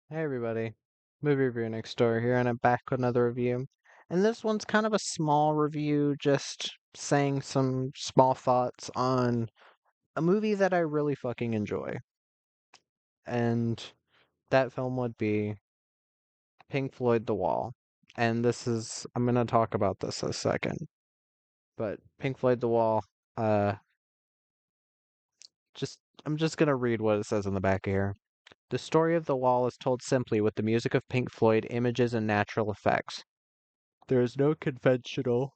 Hey everybody, movie review next door here, and I'm back with another review. And this one's kind of a small review, just saying some small thoughts on a movie that I really fucking enjoy. And that film would be Pink Floyd The Wall. And I'm gonna talk about this a second. But Pink Floyd The Wall, uh, I'm just gonna read what it says on the back here. The story of The Wall is told simply with the music of Pink Floyd, images, and natural effects. There is no conventional.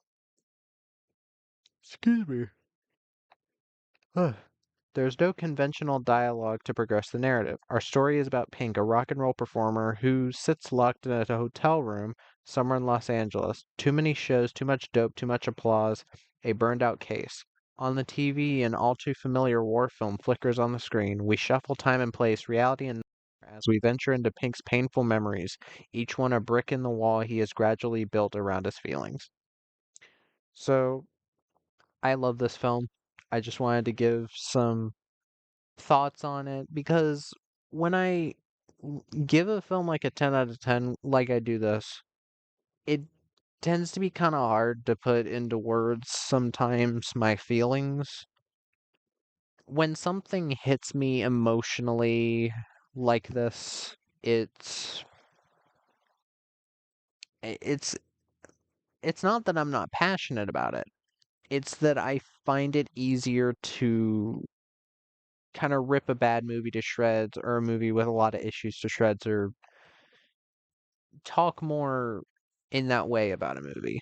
Excuse me. There's no conventional dialogue to progress the narrative. Our story is about Pink, a rock and roll performer who sits locked in a hotel room somewhere in Los Angeles. Too many shows, too much dope, too much applause, a burned out case. On the TV, an all too familiar war film flickers on the screen. We shuffle time and place, reality and as we venture into Pink's painful memories, each one a brick in the wall he has gradually built around his feelings. So, I love this film. I just wanted to give some thoughts on it because when I give a film like a 10 out of 10, like I do this, it tends to be kind of hard to put into words sometimes my feelings. When something hits me emotionally like this, it's it's it's not that I'm not passionate about it. It's that I find it easier to kind of rip a bad movie to shreds or a movie with a lot of issues to shreds or talk more in that way about a movie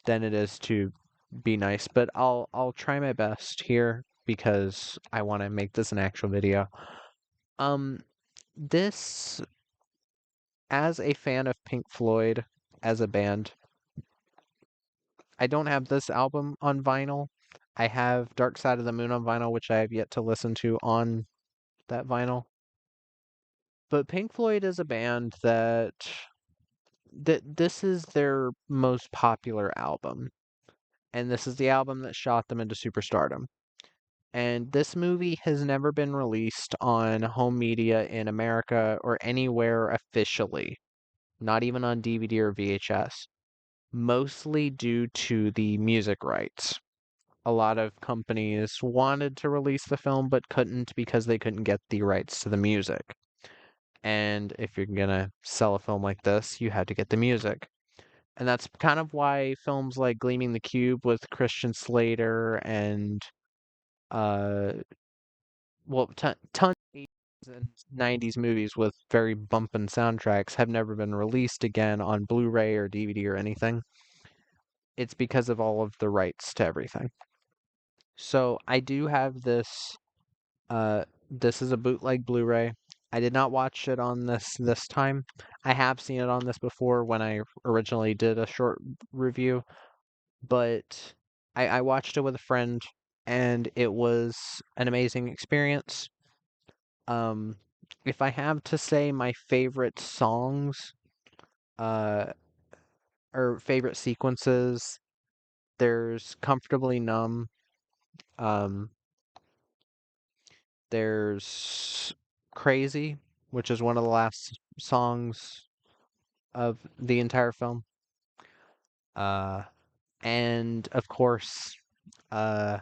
than it is to be nice. But I'll try my best here because I want to make this an actual video. Um this as a fan of Pink Floyd as a band, I don't have this album on vinyl. I have Dark Side of the Moon on vinyl, which I have yet to listen to on that vinyl. But Pink Floyd is a band that this is their most popular album, and this is the album that shot them into superstardom. And this movie has never been released on home media in America or anywhere officially, not even on DVD or VHS, mostly due to the music rights. A lot of companies wanted to release the film but couldn't because they couldn't get the rights to the music. And if you're gonna sell a film like this, you had to get the music. And that's kind of why films like Gleaming the Cube with Christian Slater and uh tons of 80s and 90s movies with very bumpin' soundtracks have never been released again on Blu-ray or DVD or anything. It's because of all of the rights to everything. So I do have this is a bootleg Blu-ray. I did not watch it on this time. I have seen it on this before when I originally did a short review, but I watched it with a friend and it was an amazing experience. Um, if I have to say my favorite songs, uh, or favorite sequences, there's Comfortably Numb, um, there's Crazy, which is one of the last songs of the entire film. Uh, and of course, uh,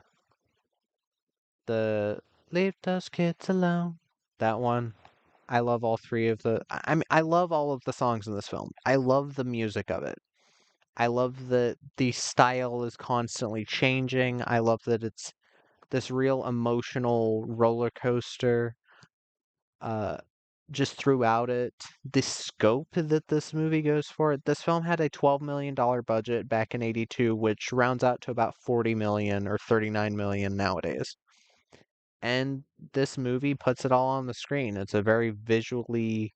the Leave Those Kids Alone. That one. I love all three of I mean, I love all of the songs in this film. I love the music of it. I love that the style is constantly changing. I love that it's this real emotional roller coaster uh just throughout it. The scope that this movie goes for. This film had a $12 million budget back in 82, which rounds out to about 40 million or 39 million nowadays. And this movie puts it all on the screen. It's a very viscerally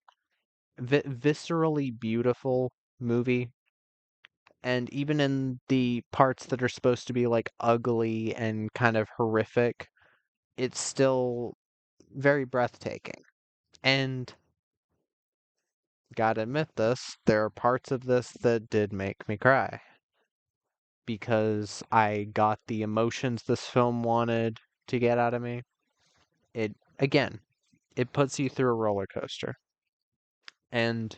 beautiful movie. And even in the parts that are supposed to be like ugly and kind of horrific, it's still very breathtaking. And gotta admit this, there are parts of this that did make me cry because I got the emotions this film wanted to get out of me. It, again, it puts you through a roller coaster. And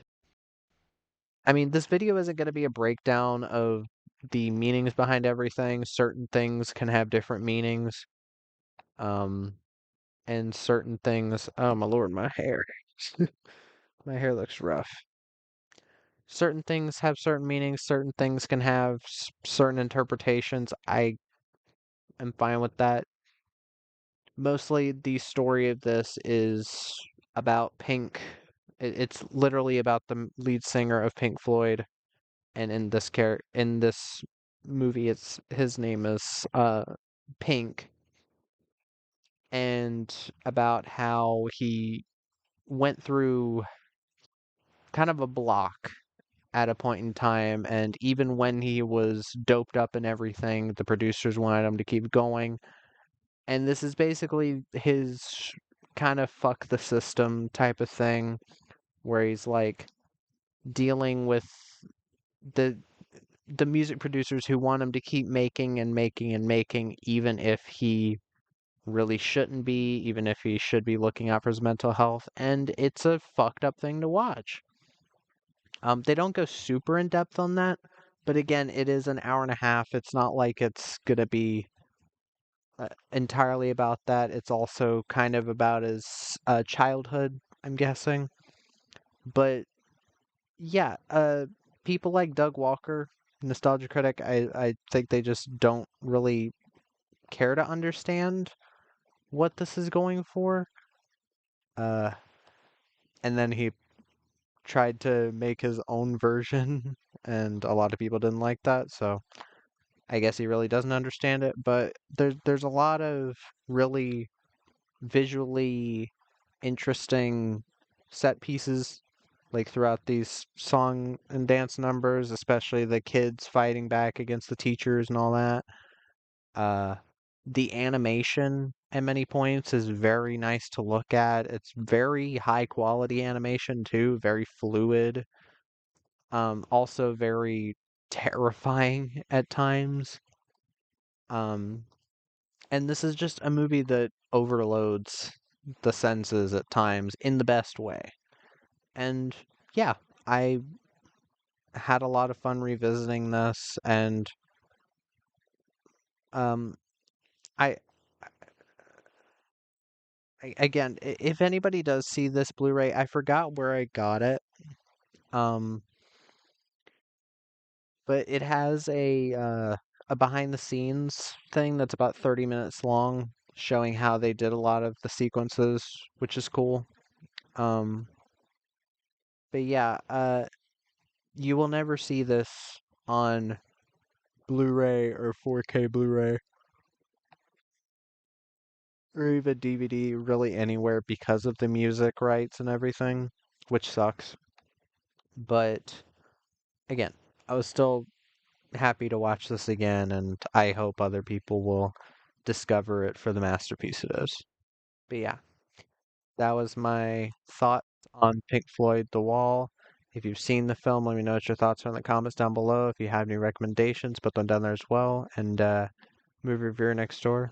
I mean, this video isn't going to be a breakdown of the meanings behind everything. Certain things can have different meanings. Um, and certain things, oh my lord, my hair. My hair looks rough. Certain things have certain meanings, certain things can have certain interpretations. I am fine with that. Mostly the story of this is about Pink. It's literally about the lead singer of Pink Floyd, and in this movie, it's his name is Pink, and about how he went through kind of a block at a point in time, and even when he was doped up and everything, the producers wanted him to keep going. And this is basically his kind of fuck the system type of thing, where he's like dealing with the the music producers who want him to keep making and making and making, even if he really shouldn't be, even if he should be looking out for his mental health. And it's a fucked up thing to watch. They don't go super in depth on that, but again, it is an hour and a half. It's not like it's gonna be entirely about that. It's also kind of about his childhood, I'm guessing. But yeah, people like Doug Walker, Nostalgia Critic, I think they just don't really care to understand what this is going for. Uh, and then he tried to make his own version, and a lot of people didn't like that, so I guess he really doesn't understand it. But there's a lot of really visually interesting set pieces like throughout these song and dance numbers, especially the kids fighting back against the teachers and all that. Uh, the animation at many points is very nice to look at. It's very high quality animation too, very fluid. Also very terrifying at times. Um, and this is just a movie that overloads the senses at times in the best way. And yeah, I had a lot of fun revisiting this, and um, I, again, if anybody does see this Blu-ray, I forgot where I got it. Um, but it has a behind the scenes thing that's about 30 minutes long, showing how they did a lot of the sequences, which is cool. Um, but yeah, you will never see this on Blu-ray or 4K Blu-ray or even DVD really anywhere because of the music rights and everything, which sucks. But again, I was still happy to watch this again, and I hope other people will discover it for the masterpiece it is. But yeah, that was my thoughts on Pink Floyd The Wall. If you've seen the film, let me know what your thoughts are in the comments down below. If you have any recommendations, put them down there as well. And movie reviewer next door.